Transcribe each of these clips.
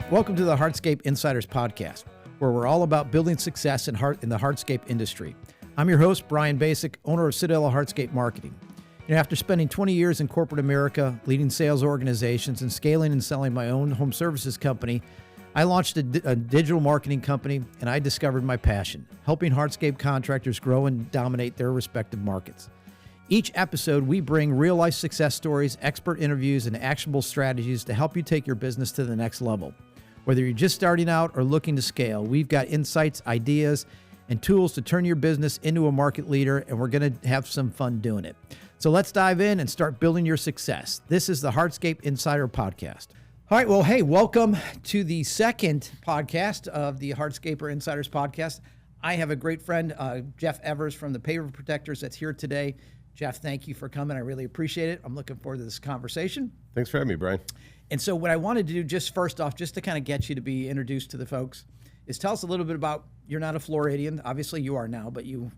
Welcome to the Hardscape Insiders Podcast, where we're all about building success in the hardscape industry. I'm your host, Brian Basic, owner of Citadel Hardscape Marketing. After spending 20 years in corporate America, leading sales organizations, and scaling and selling my own home services company, I launched a digital marketing company, and I discovered my passion, helping hardscape contractors grow and dominate their respective markets. Each episode, we bring real-life success stories, expert interviews, and actionable strategies to help you take your business to the next level. Whether you're just starting out or looking to scale, we've got insights, ideas, and tools to turn your business into a market leader, and we're going to have some fun doing it. So let's dive in and start building your success. This is the Hardscape Insider Podcast. All right, well, hey, welcome to the second podcast of the Hardscaper Insiders Podcast. I have a great friend, Jeff Evers from the Paver Protectors, that's here today. Jeff, thank you for coming. I really appreciate it. I'm looking forward to this conversation. Thanks for having me, Brian. And so what I wanted to do just first off, just to kind of get you to be introduced to the folks, is tell us a little bit about, you're not a Floridian. Obviously you are now, but you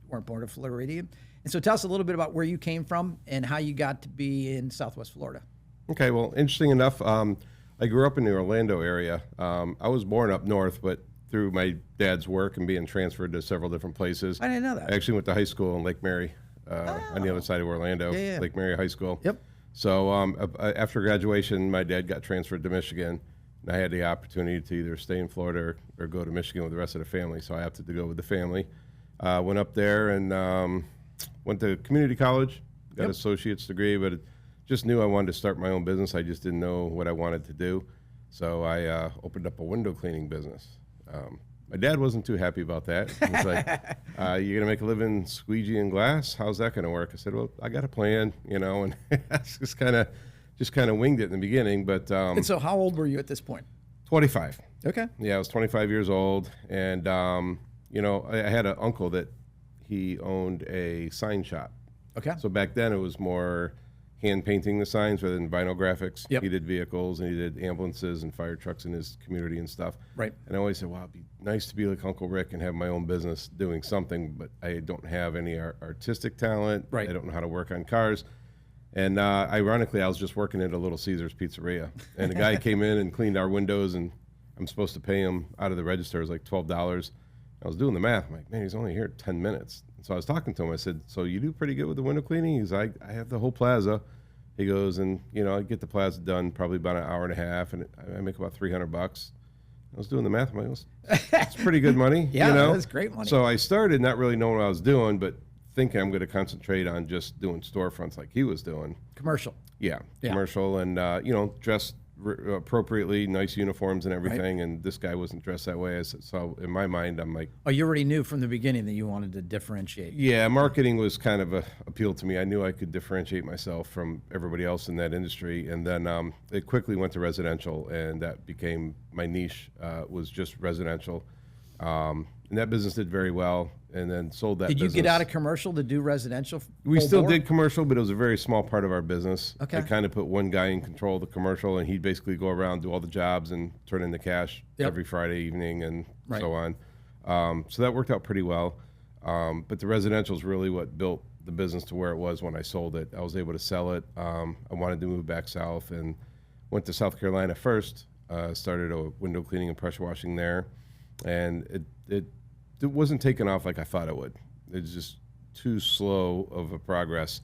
weren't born a Floridian. And so tell us a little bit about where you came from and how you got to be in Southwest Florida. Okay, well, interesting enough, I grew up in the Orlando area. I was born up north, but through my dad's work and being transferred to several different places. I didn't know that. I actually went to high school in Lake Mary, on the other side of Orlando, Lake Mary High School. Yep. So after graduation, my dad got transferred to Michigan, and I had the opportunity to either stay in Florida or go to Michigan with the rest of the family. So I opted to go with the family. Went up there and went to community college, got an associate's degree, but just knew I wanted to start my own business. I just didn't know what I wanted to do. So I opened up a window cleaning business. My dad wasn't too happy about that. He was like, you're going to make a living squeegeeing glass? How's that going to work? I said, well, I got a plan, and just kind of winged it in the beginning. But And so how old were you at this point? 25. Okay. Yeah, I was 25 years old. And, I had an uncle that he owned a sign shop. Okay. So back then it was more hand painting the signs rather than vinyl graphics. Yep. He did vehicles and he did ambulances and fire trucks in his community and stuff. Right. And I always said, wow, it'd be nice to be like Uncle Rick and have my own business doing something, but I don't have any artistic talent. Right. I don't know how to work on cars. And ironically, I was just working at a Little Caesars Pizzeria. And a guy came in and cleaned our windows, and I'm supposed to pay him out of the register. It was like $12. I was doing the math. I'm like, man, he's only here 10 minutes. And so I was talking to him. I said, so you do pretty good with the window cleaning? He's like, I have the whole plaza. He goes, and I get the plaza done probably about an hour and a half, and I make about $300. I was doing the math. I'm like, it's pretty good money. Yeah, that's great money. So I started not really knowing what I was doing, but thinking I'm going to concentrate on just doing storefronts like he was doing. Commercial. Yeah. Commercial and, dressed appropriately, nice uniforms and everything, right. And this guy wasn't dressed that way. So in my mind, I'm like... Oh, you already knew from the beginning that you wanted to differentiate. Yeah, marketing was kind of appealed to me. I knew I could differentiate myself from everybody else in that industry. And then it quickly went to residential, and that became my niche, was just residential. And that business did very well, and then sold that business. Did you get out of commercial to do residential? We still did commercial, but it was a very small part of our business. Okay. I kind of put one guy in control of the commercial, and he'd basically go around, do all the jobs, and turn in the cash every Friday evening and so on. So that worked out pretty well. But the residential is really what built the business to where it was when I sold it. I was able to sell it. I wanted to move back south and went to South Carolina first, started a window cleaning and pressure washing there. And it wasn't taking off like I thought it would. It's just too slow of a progress.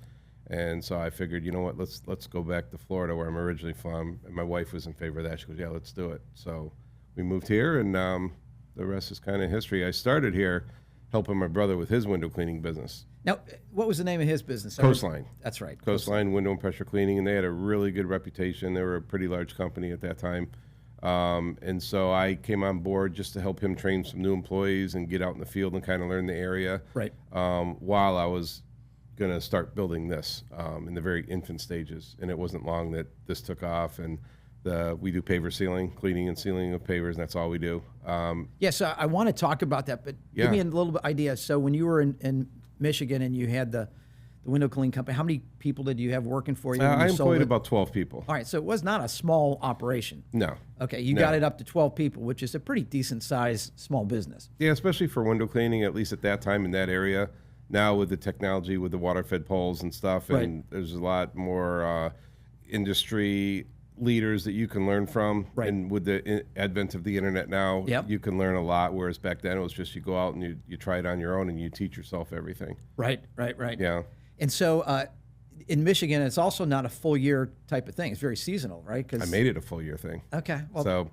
And so I figured, you know what, let's go back to Florida where I'm originally from. And my wife was in favor of that. She goes, yeah, let's do it. So we moved here, and the rest is kind of history. I started here helping my brother with his window cleaning business. Now, what was the name of his business? Coastline. That's right. Coastline Window and Pressure Cleaning, and they had a really good reputation. They were a pretty large company at that time. And so I came on board just to help him train some new employees and get out in the field and kind of learn the area. Right. While I was going to start building this in the very infant stages. And it wasn't long that this took off. And we do paver sealing, cleaning and sealing of pavers, and that's all we do. So I want to talk about that, but give me a little bit idea. So when you were in Michigan and you had the window cleaning company, how many people did you have working for you? I employed about 12 people. All right, so it was not a small operation. No. Okay, you got it up to 12 people, which is a pretty decent size small business. Yeah, especially for window cleaning, at least at that time in that area. Now with the technology, with the water-fed poles and stuff, and there's a lot more industry leaders that you can learn from. Right. And with the advent of the internet now, Yep. you can learn a lot, whereas back then it was just you go out and you try it on your own and you teach yourself everything. Right. Yeah. And so in Michigan, it's also not a full year type of thing. It's very seasonal, right? I made it a full year thing. Okay. Well, So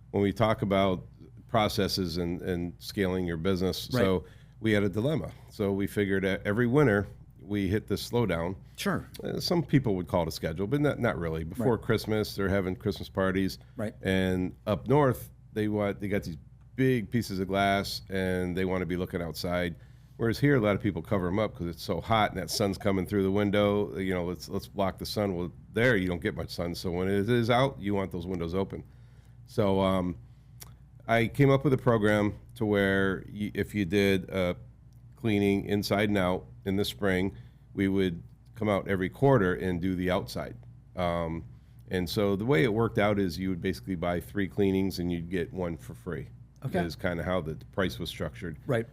when we talk about processes and scaling your business, Right. so we had a dilemma. So we figured that every winter we hit this slowdown. sure. Some people would call it a schedule, but not really. Before Christmas, they're having Christmas parties. Right. And up north, they got these big pieces of glass, and they want to be looking outside. Whereas here, a lot of people cover them up because it's so hot and that sun's coming through the window. You know, let's block the sun. Well, there you don't get much sun. So when it is out, you want those windows open. So I came up with a program to where if you did cleaning inside and out in the spring, we would come out every quarter and do the outside. And so the way it worked out is you would basically buy 3 cleanings and you'd get 1 for free. Okay. Is kind of how the price was structured. Right.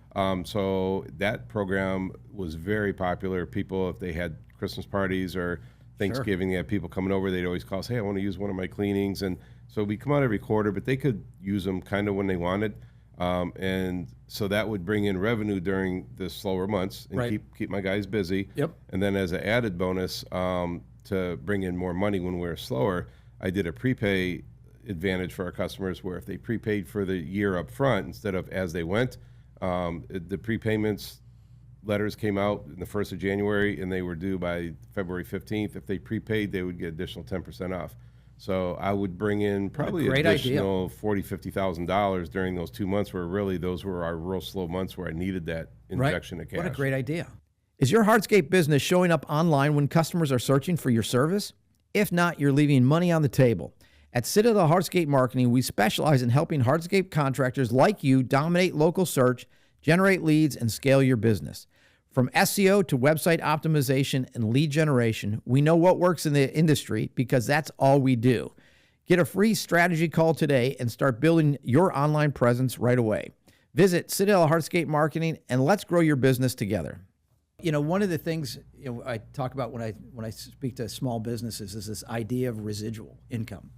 So that program was very popular. People, if they had Christmas parties or Thanksgiving, they had people coming over, they'd always call us, hey, I want to use one of my cleanings. And so we come out every quarter, but they could use them kind of when they wanted. And so that would bring in revenue during the slower months and Right. keep my guys busy. Yep. And then as an added bonus to bring in more money when we were slower, I did a prepay advantage for our customers where if they prepaid for the year up front instead of as they went, the prepayments letters came out in the 1st of January and they were due by February 15th. If they prepaid, they would get additional 10% off. So I would bring in probably additional $40,000, $50,000 during those 2 months where really those were our real slow months where I needed that injection of cash. What a great idea. Is your hardscape business showing up online when customers are searching for your service? If not, you're leaving money on the table. At Citadel Hardscape Marketing, we specialize in helping hardscape contractors like you dominate local search, generate leads, and scale your business. From SEO to website optimization and lead generation, we know what works in the industry because that's all we do. Get a free strategy call today and start building your online presence right away. Visit Citadel Hardscape Marketing and let's grow your business together. You know, one of the things I talk about when I speak to small businesses is this idea of residual income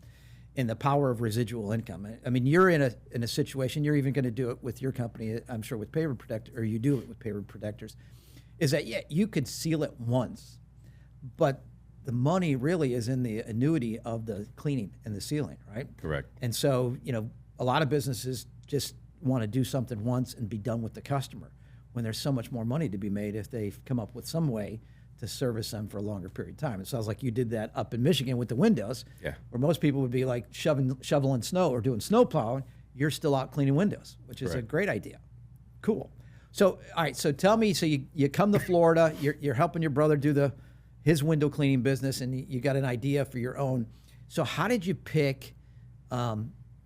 and the power of residual income. I mean, you're in a situation, you're even going to do it with your company, I'm sure with Paver Protector, or you do it with Paver Protectors, is that, yeah, you could seal it once, but the money really is in the annuity of the cleaning and the sealing, right? Correct. And so, a lot of businesses just want to do something once and be done with the customer when there's so much more money to be made if they've come up with some way to service them for a longer period of time. It sounds like you did that up in Michigan with the windows, yeah, where most people would be like shoveling snow or doing snow plowing. You're still out cleaning windows, which is a great idea. Cool. So, all right. So tell me. So you come to Florida. You're helping your brother do his window cleaning business, and you got an idea for your own. So how did you pick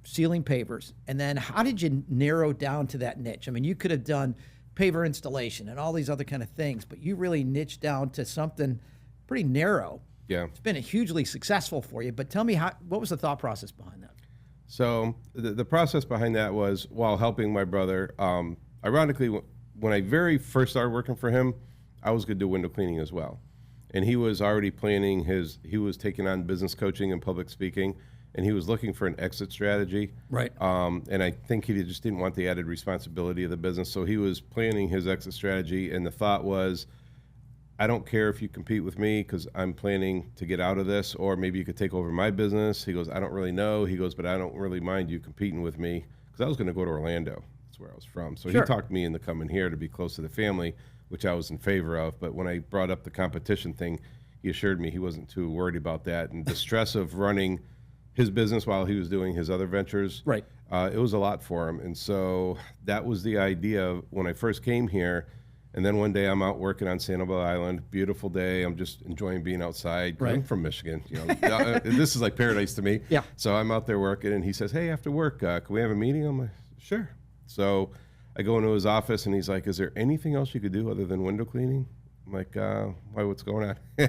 sealing pavers, and then how did you narrow down to that niche? I mean, you could have done paver installation and all these other kind of things, but you really niched down to something pretty narrow. Yeah. It's been hugely successful for you, but tell me what was the thought process behind that? So the process behind that was while helping my brother, ironically, when I very first started working for him, I was going to do window cleaning as well. And he was already planning he was taking on business coaching and public speaking, and he was looking for an exit strategy. Right. And I think he just didn't want the added responsibility of the business. So he was planning his exit strategy. And the thought was, I don't care if you compete with me because I'm planning to get out of this, or maybe you could take over my business. He goes, I don't really know. He goes, but I don't really mind you competing with me because I was going to go to Orlando. That's where I was from. So He talked me into coming here to be close to the family, which I was in favor of. But when I brought up the competition thing, he assured me he wasn't too worried about that. And the stress of running his business while he was doing his other ventures, right? It was a lot for him. And so that was the idea when I first came here. And then one day I'm out working on Sanibel Island, beautiful day. I'm just enjoying being outside. Right. I'm from Michigan. This is like paradise to me. Yeah. So I'm out there working, and he says, hey, after work, can we have a meeting? I'm like, sure. So I go into his office, and he's like, is there anything else you could do other than window cleaning? I'm like, why, what's going on?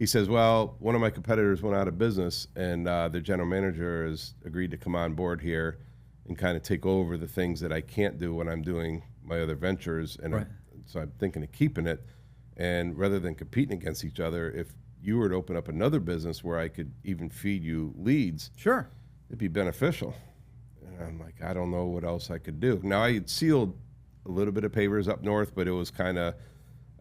He says, well, one of my competitors went out of business, and their general manager has agreed to come on board here and kind of take over the things that I can't do when I'm doing my other ventures. And so I'm thinking of keeping it. And rather than competing against each other, if you were to open up another business where I could even feed you leads, sure, it'd be beneficial. And I'm like, I don't know what else I could do. Now, I had sealed a little bit of pavers up north, but it was kind of,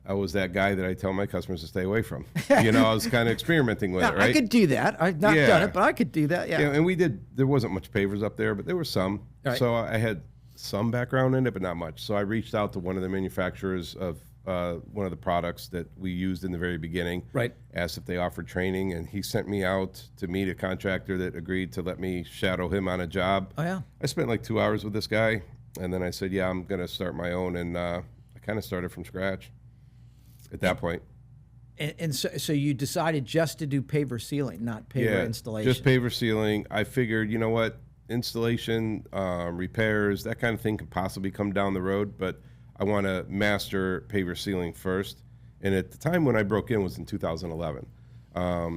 I was that guy that I tell my customers to stay away from. I was kind of experimenting with it, right? I could do that. I've not done it, but I could do that, yeah. And we did, there wasn't much pavers up there, but there were some. Right. So I had some background in it, but not much. So I reached out to one of the manufacturers of one of the products that we used in the very beginning. Right. Asked if they offered training, and he sent me out to meet a contractor that agreed to let me shadow him on a job. Oh, yeah. I spent like 2 hours with this guy, and then I said, yeah, I'm going to start my own. And I kind of started from scratch at that point. And so you decided just to do paver sealing, not paver installation. Just paver sealing. I figured, you know what, installation, repairs, that kind of thing could possibly come down the road, but I want to master paver sealing first. And at the time when I broke in was in 2011.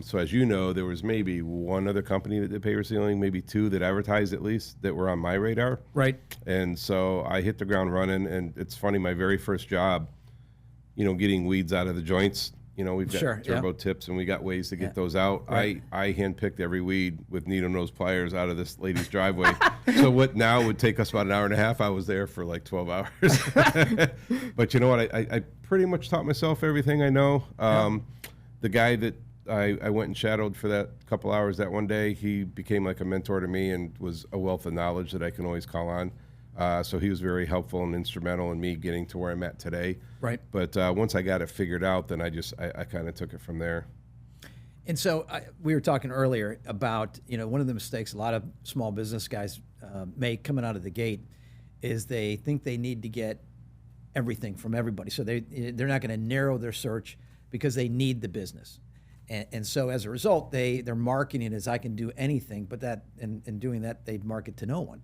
So as you know, there was maybe one other company that did paver sealing, maybe two that advertised at least that were on my radar. Right. And so I hit the ground running. And it's funny, my very first job, getting weeds out of the joints. We've got turbo tips, and we got ways to get those out. Right. I handpicked every weed with needle nose pliers out of this lady's driveway. So what now would take us about an hour and a half, I was there for like 12 hours. But you know what? I pretty much taught myself everything I know. The guy that I went and shadowed for that couple hours that one day, he became like a mentor to me and was a wealth of knowledge that I can always call on. So he was very helpful and instrumental in me getting to where I'm at today. Right. But once I got it figured out, then I kind of took it from there. And so we were talking earlier about, one of the mistakes a lot of small business guys make coming out of the gate is they think they need to get everything from everybody. So they're not going to narrow their search because they need the business. And so as a result, their marketing is I can do anything, but in doing that, they market to no one.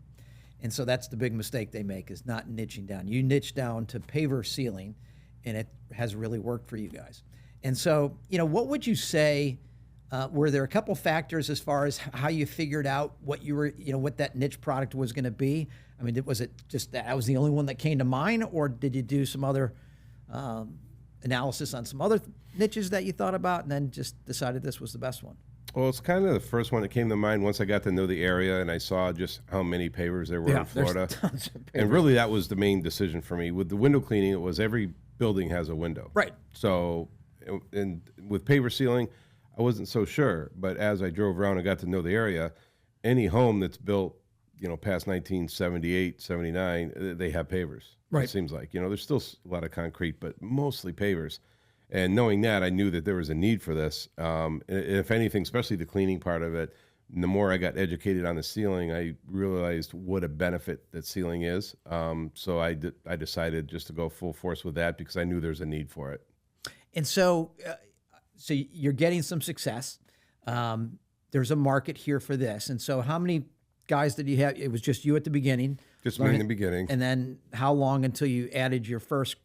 And so that's the big mistake they make, is not niching down. You niche down to paver sealing, and it has really worked for you guys. And so, what would you say, were there a couple factors as far as how you figured out what you were, what that niche product was going to be? I mean, was it just that was the only one that came to mind, or did you do some other analysis on some other niches that you thought about and then just decided this was the best one? Well, it's kind of the first one that came to mind once I got to know the area and I saw just how many pavers there were in Florida. Tons of pavers. And really, that was the main decision for me. With the window cleaning, it was every building has a window. Right. So, and with paver sealing, I wasn't so sure. But as I drove around and got to know the area, any home that's built, past 1978, 79, they have pavers. Right. It seems like, there's still a lot of concrete, but mostly pavers. And knowing that, I knew that there was a need for this. If anything, especially the cleaning part of it, the more I got educated on the sealing, I realized what a benefit that sealing is. So I decided just to go full force with that because I knew there's a need for it. And so you're getting some success. There's a market here for this. And so how many guys did you have? It was just you at the beginning? Just me in the beginning. And then how long until you added your first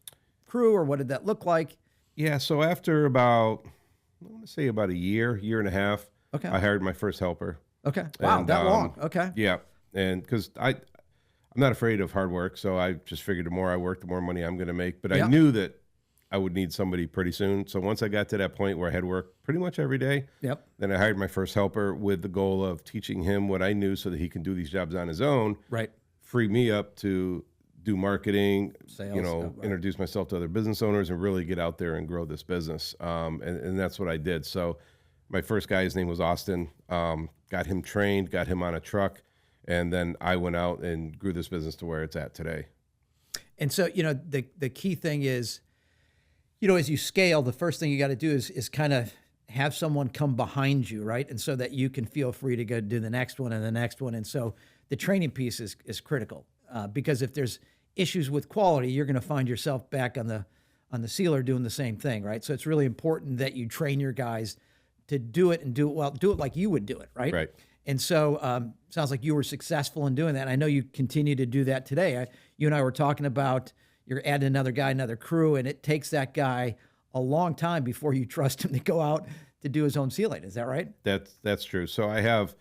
crew, or what did that look like? Yeah, so after about, I want to say about a year and a half, okay, I hired my first helper. Okay, wow, and, that long, okay. Yeah, and because I'm not afraid of hard work, so I just figured the more I work, the more money I'm going to make. But I knew that I would need somebody pretty soon. So once I got to that point where I had work pretty much every day, then I hired my first helper with the goal of teaching him what I knew so that he can do these jobs on his own. Right. Free me up to do marketing, sales, introduce myself to other business owners and really get out there and grow this business. And that's what I did. So my first guy, his name was Austin, got him trained, got him on a truck, and then I went out and grew this business to where it's at today. And so, the key thing is, as you scale, the first thing you got to do is kind of have someone come behind you, right? And so that you can feel free to go do the next one and the next one. And so the training piece is critical because if there's issues with quality, you're going to find yourself back on the sealer doing the same thing, right? So it's really important that you train your guys to do it and do it well, do it like you would do it, right? Right. And so sounds like you were successful in doing that. I know you continue to do that today. You and I were talking about you're adding another guy, another crew, and it takes that guy a long time before you trust him to go out to do his own sealing. Is that right? That's true. So I have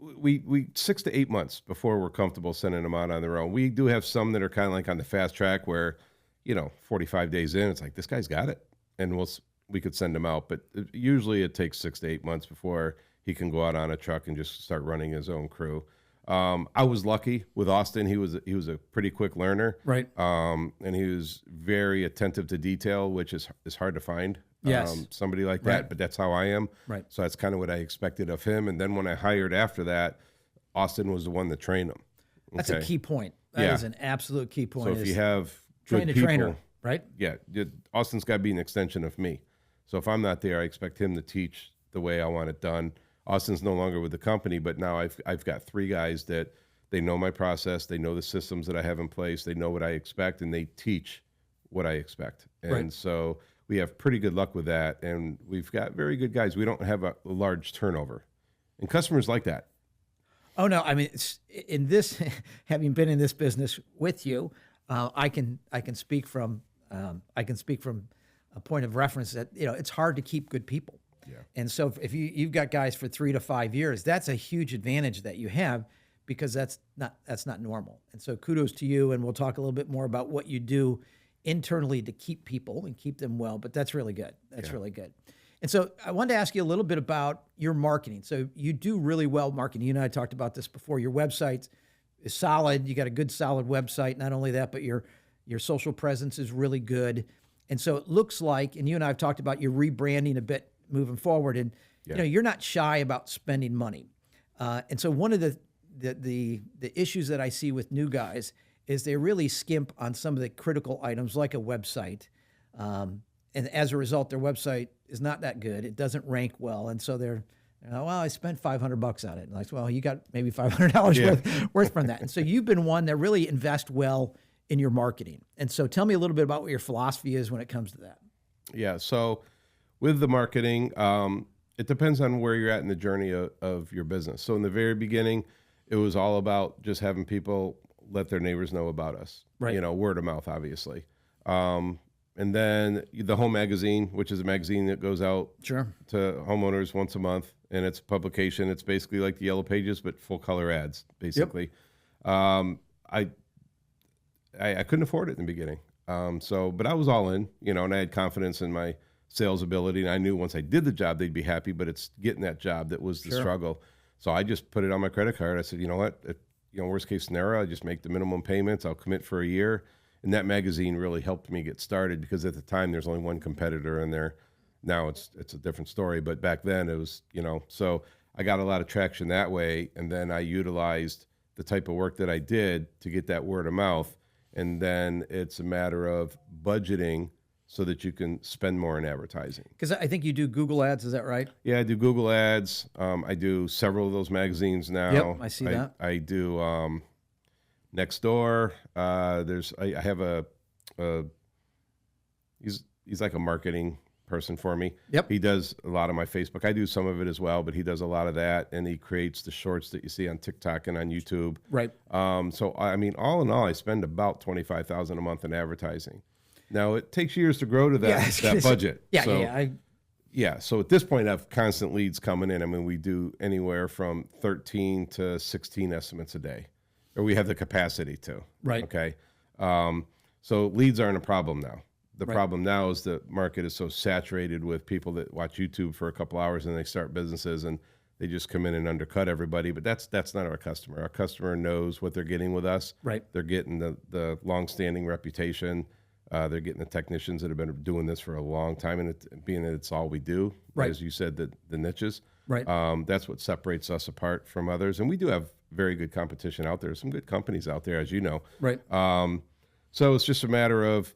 we 6 to 8 months before we're comfortable sending them out on their own. We do have some that are kind of like on the fast track where, 45 days in, it's like, this guy's got it. And we could send him out. But usually it takes 6 to 8 months before he can go out on a truck and just start running his own crew. I was lucky with Austin. He was a pretty quick learner, right? And he was very attentive to detail, which is hard to find. Yes. Somebody like that, Right. but that's how I am. Right. So that's kind of what I expected of him. And then when I hired after that, Austin was the one that trained him. That's a key point. That is an absolute key point. So if you have train good a people, trainer, right? Yeah, Austin's got to be an extension of me. So if I'm not there, I expect him to teach the way I want it done. Austin's no longer with the company, but now I've got 3 guys that they know my process, they know the systems that I have in place, they know what I expect, and they teach what I expect. And Right. so we have pretty good luck with that, and we've got very good guys. We don't have a large turnover, and customers like that. Oh no, I mean, it's, in this, having been in this business with you, I can speak from a point of reference that it's hard to keep good people. Yeah. And so if you've got guys for 3 to 5 years, that's a huge advantage that you have, because that's not normal. And so kudos to you, and we'll talk a little bit more about what you do internally to keep people and keep them well, but that's really good. That's really good. And so I wanted to ask you a little bit about your marketing. So you do really well marketing. You and I talked about this before. Your website is solid. You got a good, solid website. Not only that, but your social presence is really good. And so it looks like, and you and I have talked about your rebranding a bit moving forward, and you're not shy about spending money. And so one of the issues that I see with new guys is they really skimp on some of the critical items like a website. And as a result, their website is not that good. It doesn't rank well. And so they're, well, I spent $500 on it. And like, well, you got maybe $500 worth from that. And so you've been one that really invest well in your marketing. And so tell me a little bit about what your philosophy is when it comes to that. Yeah. So with the marketing, it depends on where you're at in the journey of your business. So in the very beginning, it was all about just having people let their neighbors know about us, right? Word of mouth, obviously. And then the Home Magazine, which is a magazine that goes out to homeowners once a month, and it's a publication. It's basically like the Yellow Pages, but full color ads, basically. Yep. I couldn't afford it in the beginning. But I was all in, and I had confidence in my sales ability, and I knew once I did the job, they'd be happy, but it's getting that job that was the struggle. So I just put it on my credit card. I said, you know what, worst case scenario, I just make the minimum payments. I'll commit for a year. And that magazine really helped me get started, because at the time there's only one competitor in there. Now it's a different story, but back then it was, so I got a lot of traction that way. And then I utilized the type of work that I did to get that word of mouth. And then it's a matter of budgeting so that you can spend more in advertising. Because I think you do Google ads, is that right? Yeah, I do Google ads. I do several of those magazines now. Yep, I see that. I do Next Door. I have he's like a marketing person for me. Yep. He does a lot of my Facebook. I do some of it as well, but he does a lot of that, and he creates the shorts that you see on TikTok and on YouTube. Right. So I mean, all in all, I spend about $25,000 a month in advertising. Now it takes years to grow to that budget. Yeah. So at this point, I have constant leads coming in. I mean, we do anywhere from 13 to 16 estimates a day, or we have the capacity to. Right. Okay. So leads aren't a problem now. The problem now is the market is so saturated with people that watch YouTube for a couple hours and they start businesses and they just come in and undercut everybody. But that's not our customer. Our customer knows what they're getting with us. Right. They're getting the long-standing reputation. They're getting the technicians that have been doing this for a long time, and being that it's all we do, as you said, the niches. Right. That's what separates us apart from others. And we do have very good competition out there. Some good companies out there, as you know. Right. So it's just a matter of,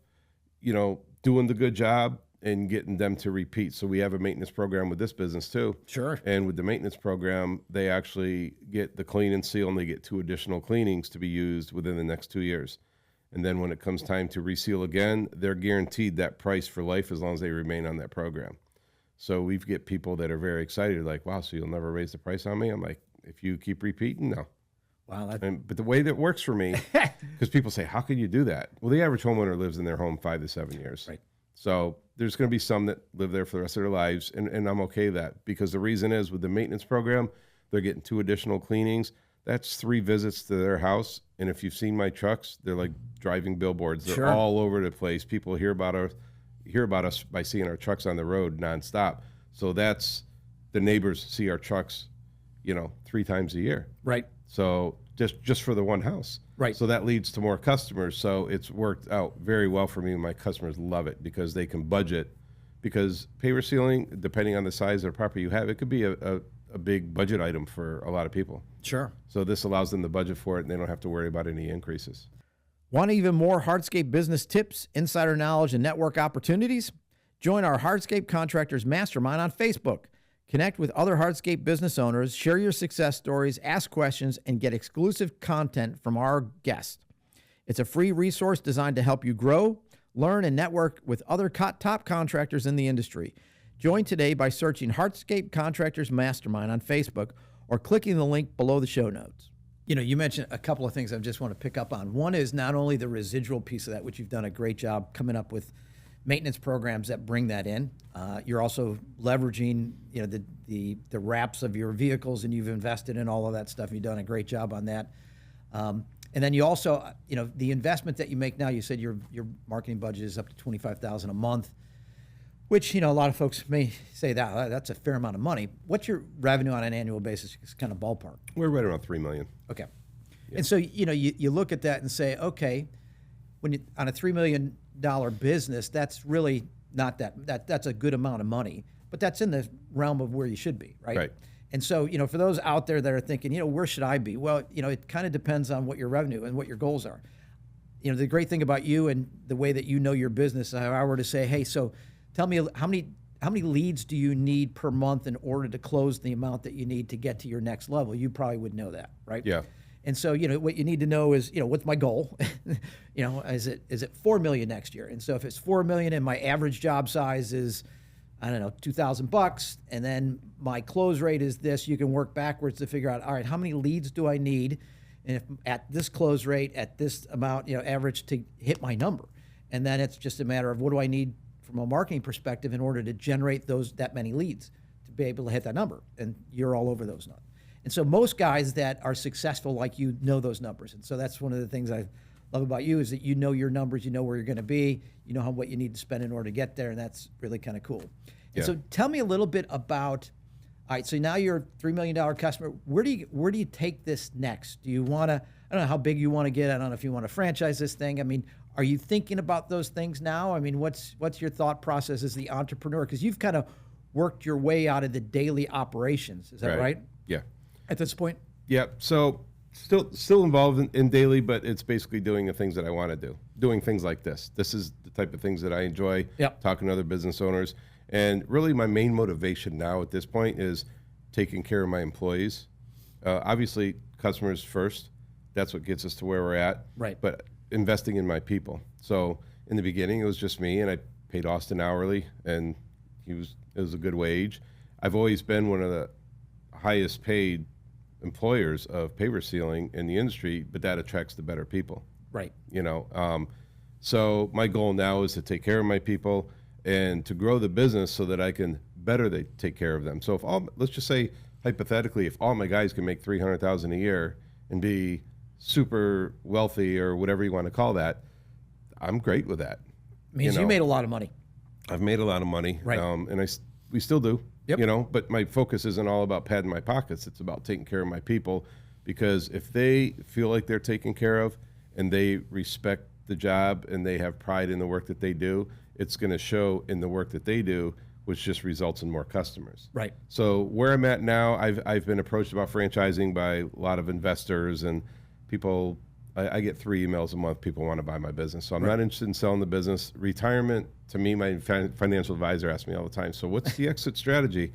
doing the good job and getting them to repeat. So we have a maintenance program with this business too. Sure. And with the maintenance program, they actually get the clean and seal, and they get 2 additional cleanings to be used within the next 2 years. And then when it comes time to reseal again, they're guaranteed that price for life as long as they remain on that program. So we get people that are very excited, like, wow, so you'll never raise the price on me? I'm like, if you keep repeating, no. Wow. But the way that works for me, because people say, how can you do that? Well, the average homeowner lives in their home 5 to 7 years. Right. So there's going to be some that live there for the rest of their lives, and I'm okay with that, because the reason is with the maintenance program, they're getting 2 additional cleanings. That's 3 visits to their house. And if you've seen my trucks, they're like driving billboards. They're all over the place. People hear about us, hear about us by seeing our trucks on the road nonstop. So that's the neighbors see our trucks, 3 times a year. Right. So just for the one house. Right. So that leads to more customers. So it's worked out very well for me, and my customers love it because they can budget. Because paver sealing, depending on the size of the property you have, it could be a big budget item for a lot of people. Sure. So this allows them to budget for it, and they don't have to worry about any increases. Want even more Hardscape business tips, insider knowledge, and network opportunities? Join our Hardscape Contractors Mastermind on Facebook. Connect with other Hardscape business owners, share your success stories, ask questions, and get exclusive content from our guests. It's a free resource designed to help you grow, learn, and network with other top contractors in the industry. Join today by searching Hardscape Contractors Mastermind on Facebook or clicking the link below the show notes. You mentioned a couple of things I just want to pick up on. One is not only the residual piece of that, which you've done a great job coming up with maintenance programs that bring that in. You're also leveraging, the wraps of your vehicles, and you've invested in all of that stuff. You've done a great job on that. And then you also, the investment that you make now. You said your marketing budget is up to $25,000 a month, which a lot of folks may say that's a fair amount of money. What's your revenue on an annual basis? It's kind of ballpark. We're right around $3 million. Okay, yeah. And so you look at that and say, okay, when you on a $3 million business, that's really not that's a good amount of money, but that's in the realm of where you should be, right? Right. And so, for those out there that are thinking, where should I be? Well, it kind of depends on what your revenue and what your goals are. The great thing about you and the way that you know your business, if I were to say, hey, so tell me how many leads do you need per month in order to close the amount that you need to get to your next level? You probably would know that, right? Yeah. And so, what you need to know is, what's my goal? Is it 4 million next year? And so if it's 4 million and my average job size is, I don't know, $2,000, and then my close rate is this, you can work backwards to figure out, all right, how many leads do I need? And if at this close rate, at this amount, average to hit my number. And then it's just a matter of what do I need from a marketing perspective in order to generate that many leads to be able to hit that number. And you're all over those numbers. And so most guys that are successful like you know those numbers. And so that's one of the things I love about you is that you know your numbers, you know where you're going to be, you know what you need to spend in order to get there, and that's really kind of cool. And Yeah. so tell me a little bit about, all right, so now you're a $3 million customer. Where do you take this next? Do you want to, I don't know how big you want to get. I don't know if you want to franchise this thing. I mean, are you thinking about those things now? I mean, what's your thought process as the entrepreneur? Because you've kind of worked your way out of the daily operations. Is that right? Yeah. At this point? Yeah. So still involved in daily, but it's basically doing the things that I want to do. Doing things like this. This is the type of things that I enjoy. Yep. Talking to other business owners. And really my main motivation now at this point is taking care of my employees. Obviously, customers first. That's what gets us to where we're at. Right. But investing in my people. So in the beginning, it was just me, and I paid Austin hourly, and it was a good wage. I've always been one of the highest paid employers of paver sealing in the industry, but that attracts the better people. Right. So my goal now is to take care of my people and to grow the business so that I can better take care of them. So let's just say hypothetically, if all my guys can make $300,000 a year and be super wealthy or whatever you want to call that, I'm great with that. Means you made a lot of money. I've made a lot of money, right? And we still do. Yep. But my focus isn't all about padding my pockets. It's about taking care of my people, because if they feel like they're taken care of and they respect the job and they have pride in the work that they do, it's going to show in the work that they do, which just results in more customers. Right. So where I'm at now, I've been approached about franchising by a lot of investors and people. I get 3 emails a month. People want to buy my business. So I'm not interested in selling the business. Retirement, to me, my financial advisor asks me all the time, so what's the exit strategy?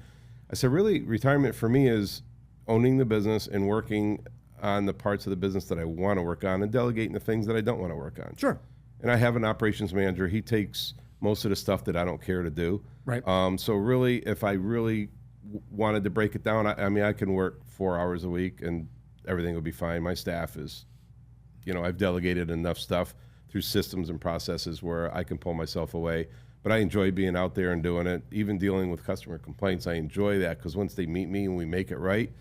I said, really, retirement for me is owning the business and working on the parts of the business that I want to work on and delegating the things that I don't want to work on. Sure. And I have an operations manager. He takes most of the stuff that I don't care to do. Right. So really, if I really wanted to break it down, I can work 4 hours a week and everything will be fine. My staff is, I've delegated enough stuff through systems and processes where I can pull myself away. But I enjoy being out there and doing it. Even dealing with customer complaints, I enjoy that, because once they meet me and we make it right,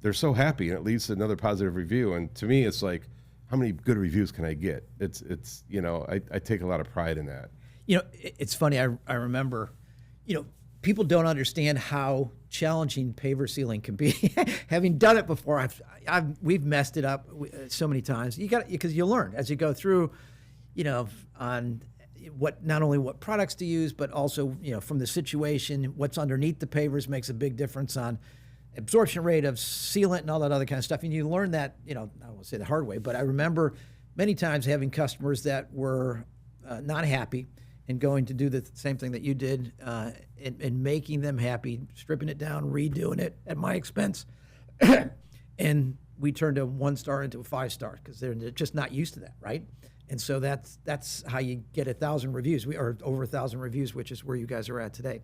they're so happy, and it leads to another positive review. And to me, it's like, how many good reviews can I get? It's I take a lot of pride in that. It's funny. I remember, people don't understand how challenging paver sealing can be. Having done it before, we've messed it up so many times. Because you learn as you go through, on not only what products to use, but also, from the situation, what's underneath the pavers makes a big difference on absorption rate of sealant and all that other kind of stuff. And you learn that, I won't say the hard way, but I remember many times having customers that were not happy and going to do the same thing that you did and making them happy, stripping it down, redoing it at my expense. And we turned a 1-star into a 5-star because they're just not used to that, right? And so that's how you get 1,000 reviews, or over 1,000 reviews, which is where you guys are at today.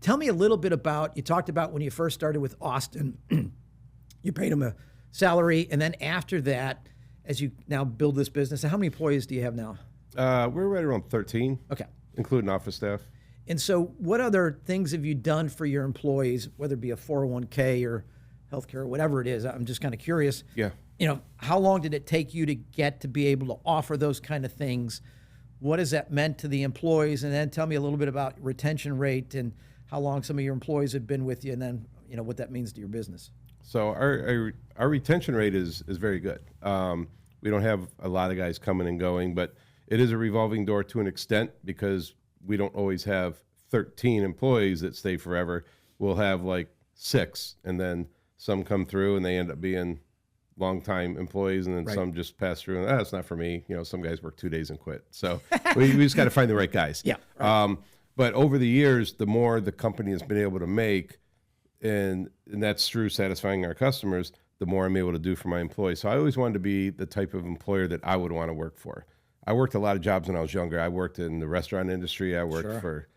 Tell me a little bit about, you talked about when you first started with Austin, you paid him a salary, and then after that, as you now build this business, how many employees do you have now? We're right around 13. Okay. Including office staff. And so what other things have you done for your employees, whether it be a 401k or healthcare or whatever it is? I'm just kind of curious. Yeah. How long did it take you to get to be able to offer those kind of things? What has that meant to the employees? And then tell me a little bit about retention rate and how long some of your employees have been with you, and then what that means to your business. So our retention rate is very good. We don't have a lot of guys coming and going, but it is a revolving door to an extent because we don't always have 13 employees that stay forever. We'll have like 6, and then some come through and they end up being long-time employees, and then some just pass through and that's not for me. Some guys work 2 days and quit. So we just got to find the right guys. Yeah. Right. But over the years, the more the company has been able to make, and that's through satisfying our customers, the more I'm able to do for my employees. So I always wanted to be the type of employer that I would want to work for. I worked a lot of jobs when I was younger. I worked in the restaurant industry. I worked for,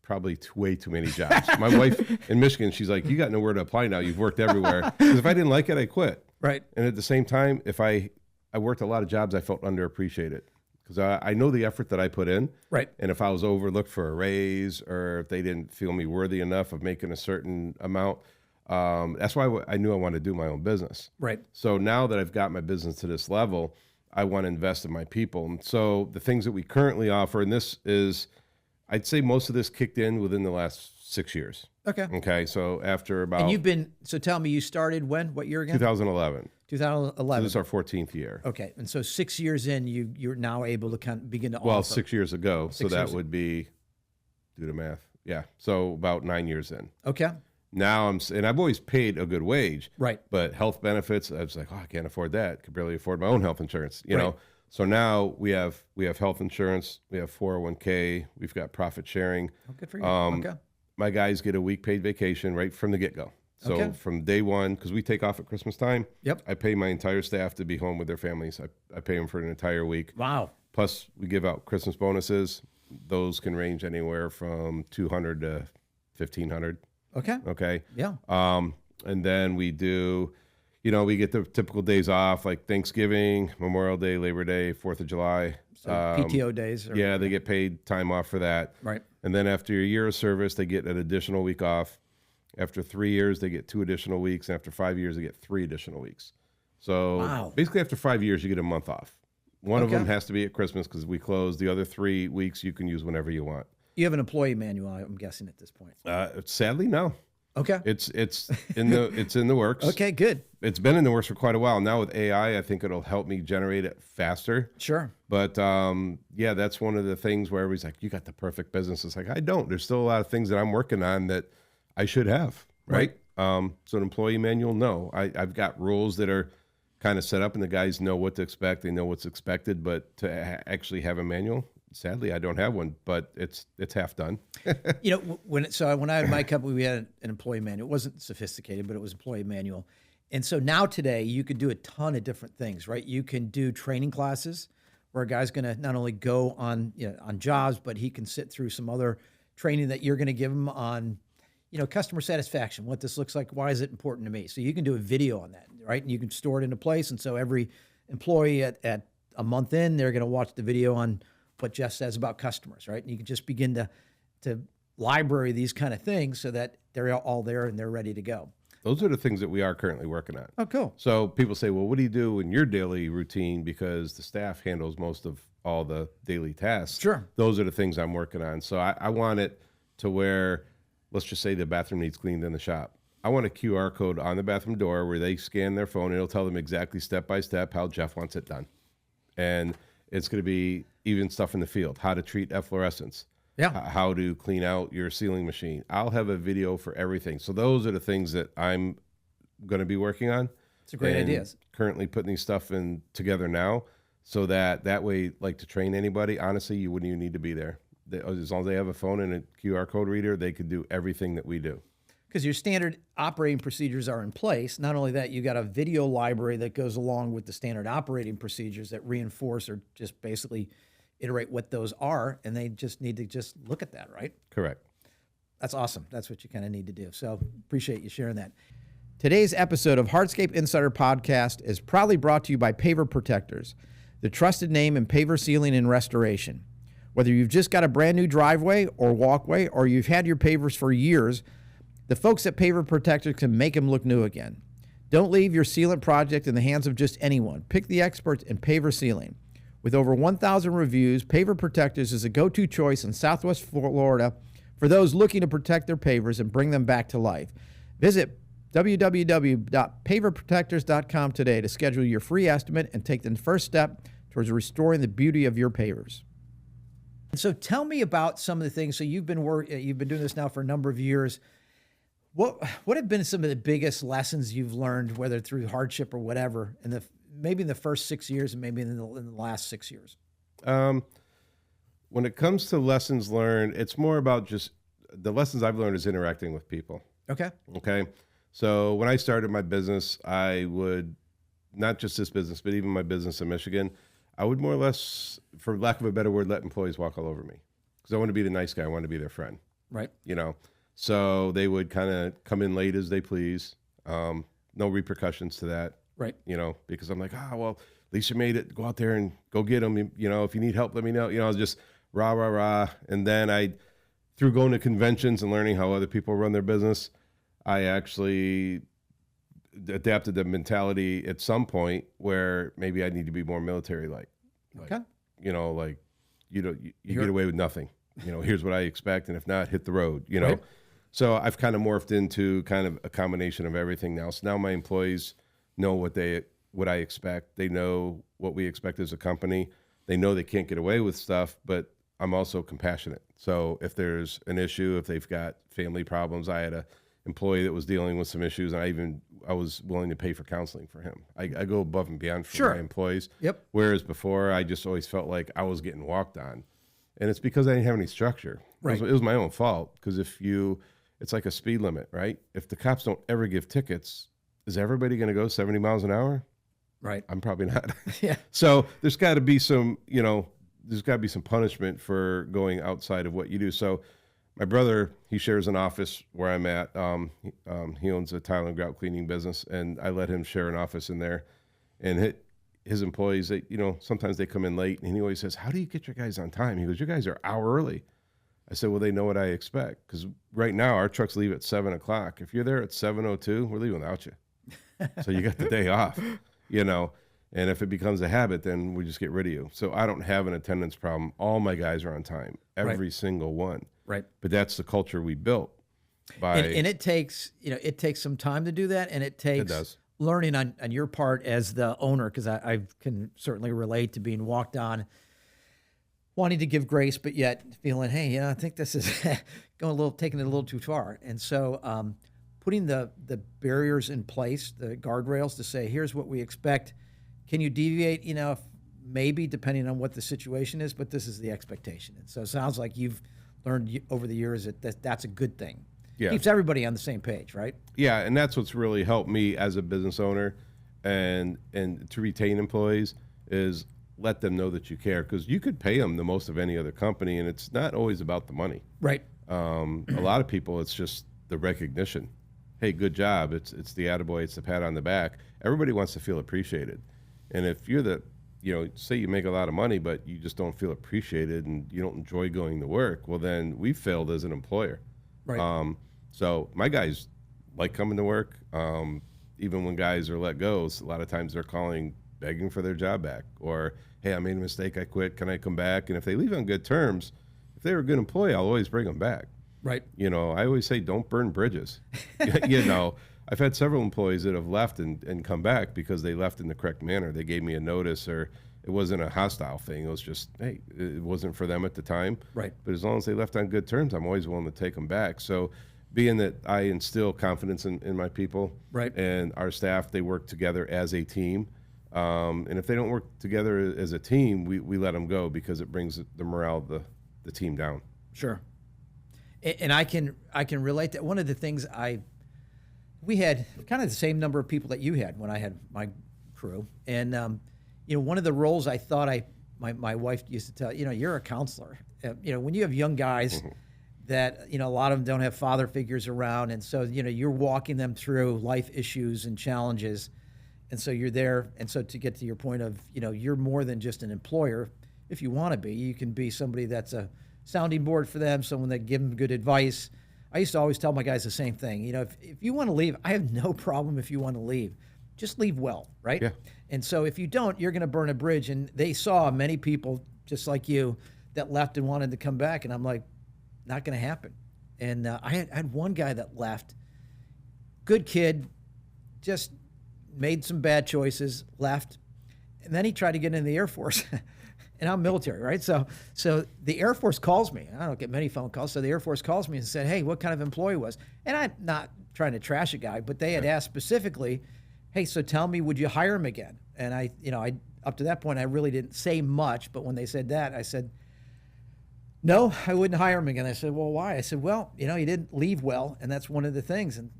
probably way too many jobs. My wife in Michigan, she's like, you got nowhere to apply now. You've worked everywhere. Because if I didn't like it, I quit. Right. And at the same time, if I worked a lot of jobs, I felt underappreciated. Because I know the effort that I put in. Right. And if I was overlooked for a raise, or if they didn't feel me worthy enough of making a certain amount, that's why I knew I wanted to do my own business. Right. So now that I've got my business to this level, I want to invest in my people. And so the things that we currently offer, and this is, I'd say most of this kicked in within the last 6 years. Okay. Okay. So after about... And so tell me, you started when? What year again? 2011. 2011. So this is our 14th year. Okay. And so 6 years in, you're now able to kind of begin to offer. Well, 6 years ago. So that would be, do the math. Yeah. So about 9 years in. Okay. Now and I've always paid a good wage. Right. But health benefits, I was like, I can't afford that. Could barely afford my own health insurance, you Right. know? So now we have health insurance, we have 401k, we've got profit sharing. Oh, good for you. Okay. My guys get a week paid vacation right from the get-go. So from day one, because we take off at Christmas time, Yep. I pay my entire staff to be home with their families. I pay them for an entire week. Wow. Plus, we give out Christmas bonuses. Those can range anywhere from $200 to $1,500. Okay. Okay. Yeah. And then we do, we get the typical days off like Thanksgiving, Memorial Day, Labor Day, 4th of July. So PTO days. Yeah, they get paid time off for that. Right. And then after a year of service, they get an additional week off. After 3 years, they get 2 additional weeks. And after 5 years, they get 3 additional weeks. So basically after 5 years, you get a month off. One of them has to be at Christmas because we close. The other 3 weeks you can use whenever you want. You have an employee manual, I'm guessing, at this point. Sadly, no. Okay. It's in the works. Okay, good. It's been in the works for quite a while. Now with AI, I think it'll help me generate it faster. Sure. But that's one of the things where everybody's like, you got the perfect business. It's like, I don't. There's still a lot of things that I'm working on that I should have, right? So an employee manual, no. I've got rules that are kind of set up and the guys know what to expect. They know what's expected, but to actually have a manual, sadly, I don't have one, but it's half done. When I had my company, we had an employee manual. It wasn't sophisticated, but it was employee manual. And so now today, you could do a ton of different things, right? You can do training classes where a guy's going to not only go on jobs, but he can sit through some other training that you're going to give him on, customer satisfaction, what this looks like, why is it important to me? So you can do a video on that, right? And you can store it into place. And so every employee at a month in, they're going to watch the video on what Jeff says about customers, right? And you can just begin to library these kind of things so that they're all there and they're ready to go. Those are the things that we are currently working on. Oh, cool. So people say, well, what do you do in your daily routine? Because the staff handles most of all the daily tasks. Sure. Those are the things I'm working on. So I want it to where, let's just say the bathroom needs cleaned in the shop. I want a QR code on the bathroom door where they scan their phone. It'll tell them exactly step by step how Jeff wants it done. And it's going to be even stuff in the field, how to treat efflorescence, how to clean out your sealing machine. I'll have a video for everything. So those are the things that I'm going to be working on. It's a great idea. Currently putting these stuff in together now, so that way, like, to train anybody, honestly, you wouldn't even need to be there. As long as they have a phone and a QR code reader, they could do everything that we do. Because your standard operating procedures are in place. Not only that, you got a video library that goes along with the standard operating procedures that reinforce or just basically iterate what those are, and they just need to just look at that, right? Correct. That's awesome. That's what you kind of need to do. So appreciate you sharing that. Today's episode of Hardscape Insider Podcast is proudly brought to you by Paver Protectors, the trusted name in paver sealing and restoration. Whether you've just got a brand new driveway or walkway, or you've had your pavers for years, the folks at Paver Protectors can make them look new again. Don't leave your sealant project in the hands of just anyone. Pick the experts in paver sealing. With over 1,000 reviews, Paver Protectors is a go-to choice in Southwest Florida for those looking to protect their pavers and bring them back to life. Visit www.paverprotectors.com today to schedule your free estimate and take the first step towards restoring the beauty of your pavers. So tell me about some of the things. So you've been doing this now for a number of years. What have been some of the biggest lessons you've learned, whether through hardship or whatever, maybe in the first 6 years and maybe in the last 6 years? When it comes to lessons learned, it's more about just the lessons I've learned is interacting with people. Okay. So when I started my business, I would, not just this business, but even my business in Michigan, I would more or less, for lack of a better word, let employees walk all over me, because I want to be the nice guy. I want to be their friend. Right. So they would kind of come in late as they please. No repercussions to that. Right. Because I'm like, well, at least you made it. Go out there and go get them. If you need help, let me know. Just rah, rah, rah. And then through going to conventions and learning how other people run their business, I actually adapted the mentality at some point where maybe I need to be more military-like. Okay. You get away with nothing. Here's what I expect, and if not, hit the road. Right. So I've kind of morphed into kind of a combination of everything now. So now my employees know what I expect. They know what we expect as a company. They know they can't get away with stuff, but I'm also compassionate. So if there's an issue, if they've got family problems, I had a employee that was dealing with some issues, and I was willing to pay for counseling for him. I go above and beyond for my employees. Yep. Whereas before, I just always felt like I was getting walked on, and it's because I didn't have any structure. Right. It was my own fault, because it's like a speed limit, right? If the cops don't ever give tickets, is everybody going to go 70 miles an hour? Right. I'm probably not. Yeah. So there's got to be some punishment for going outside of what you do. So my brother, he shares an office where I'm at. He owns a tile and grout cleaning business, and I let him share an office in there. And his employees, sometimes they come in late, and he always says, "How do you get your guys on time?" He goes, "Your guys are an hour early." I said, "Well, they know what I expect, because right now our trucks leave at 7:00. If you're there at 7:02, we're leaving without you. So you got the day off, And if it becomes a habit, then we just get rid of you. So I don't have an attendance problem. All my guys are on time, every single one. Right. But that's the culture we built. And it takes some time to do that, and it takes learning on your part as the owner, because I can certainly relate to being walked on, wanting to give grace, but yet feeling, hey, I think this is taking it a little too far. And so putting the barriers in place, the guardrails to say, here's what we expect. Can you deviate? Maybe depending on what the situation is, but this is the expectation. And so it sounds like you've learned over the years that that's a good thing. Yeah. Keeps everybody on the same page, right? Yeah, and that's what's really helped me as a business owner and to retain employees is let them know that you care, because you could pay them the most of any other company, and it's not always about the money. Right. A lot of people, it's just the recognition. Hey, good job. It's the attaboy, it's the pat on the back. Everybody wants to feel appreciated. And if you're say you make a lot of money, but you just don't feel appreciated and you don't enjoy going to work, well, then we failed as an employer. Right. So my guys like coming to work. Even when guys are let go, a lot of times they're calling begging for their job back, or, hey, I made a mistake, I quit, can I come back? And if they leave on good terms, if they're a good employee, I'll always bring them back. Right. You know, I always say, don't burn bridges. You know, I've had several employees that have left and come back because they left in the correct manner. They gave me a notice, or it wasn't a hostile thing. It was just, hey, it wasn't for them at the time. Right. But as long as they left on good terms, I'm always willing to take them back. So being that I instill confidence in my people, right, and our staff, they work together as a team. And if they don't work together as a team, we let them go because it brings the morale of the team down. Sure. And I can relate that. One of the things we had kind of the same number of people that you had when I had my crew. And, you know, one of the roles I thought my wife used to tell, you know, you're a counselor. You know, when you have young guys that, you know, a lot of them don't have father figures around. And so, you know, you're walking them through life issues and challenges. And so you're there. And so to get to your point of, you know, you're more than just an employer. If you want to be, you can be somebody that's a sounding board for them, someone that give them good advice. I used to always tell my guys the same thing. You know, if you want to leave, I have no problem if you want to leave. Just leave well, right? Yeah. And so if you don't, you're going to burn a bridge. And they saw many people just like you that left and wanted to come back. And I'm like, not going to happen. And I had one guy that left, good kid, just made some bad choices, left. And then he tried to get into the Air Force. And I'm military, right? So the Air Force calls me. I don't get many phone calls. So the Air Force calls me and said, hey, what kind of employee was? And I'm not trying to trash a guy, but they had asked specifically, hey, so tell me, would you hire him again? And I up to that point, I really didn't say much. But when they said that, I said, no, I wouldn't hire him again. I said, well, why? I said, well, you know, he didn't leave well. And that's one of the things. And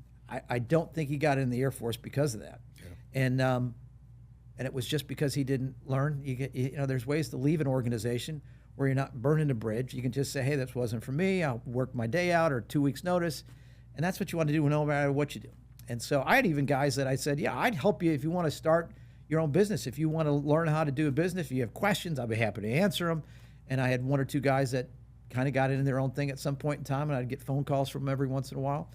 I don't think he got in the Air Force because of that. Yeah. And it was just because he didn't learn. You know, there's ways to leave an organization where you're not burning a bridge. You can just say, hey, this wasn't for me. I'll work my day out or 2 weeks notice. And that's what you want to do no matter what you do. And so I had even guys that I said, yeah, I'd help you if you want to start your own business. If you want to learn how to do a business, if you have questions, I'd be happy to answer them. And I had one or two guys that kind of got into their own thing at some point in time, and I'd get phone calls from them every once in a while.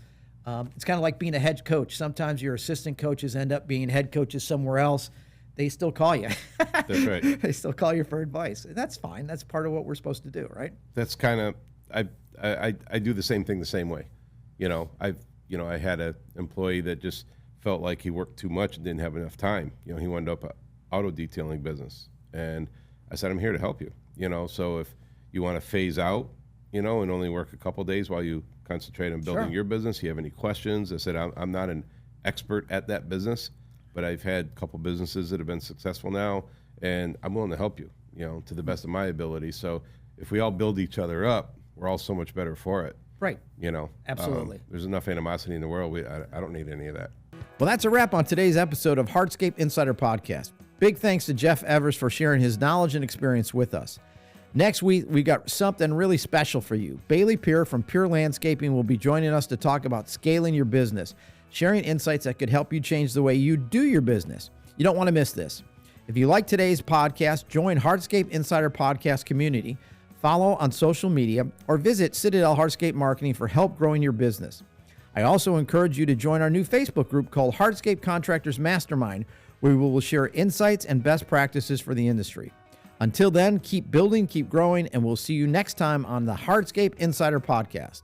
It's kind of like being a head coach. Sometimes your assistant coaches end up being head coaches somewhere else. They still call you. That's right. They still call you for advice. And that's fine. That's part of what we're supposed to do, right? That's kind of, I do the same thing the same way. You know, I had an employee that just felt like he worked too much and didn't have enough time. You know, he wound up an auto detailing business. And I said, I'm here to help you. You know, so if you want to phase out, you know, and only work a couple of days while you concentrate on building your business, you have any questions? I said, I'm not an expert at that business, but I've had a couple businesses that have been successful now, and I'm willing to help you, you know, to the best of my ability. So if we all build each other up, we're all so much better for it. Right. You know, absolutely. There's enough animosity in the world. I don't need any of that. Well, that's a wrap on today's episode of Hardscape Insider Podcast. Big thanks to Jeff Evers for sharing his knowledge and experience with us. Next week, we got something really special for you. Bailey Peer from Pure Landscaping will be joining us to talk about scaling your business, sharing insights that could help you change the way you do your business. You don't want to miss this. If you like today's podcast, join Hardscape Insider Podcast community, follow on social media, or visit Citadel Hardscape Marketing for help growing your business. I also encourage you to join our new Facebook group called Hardscape Contractors Mastermind, where we will share insights and best practices for the industry. Until then, keep building, keep growing, and we'll see you next time on the Hardscape Insider Podcast.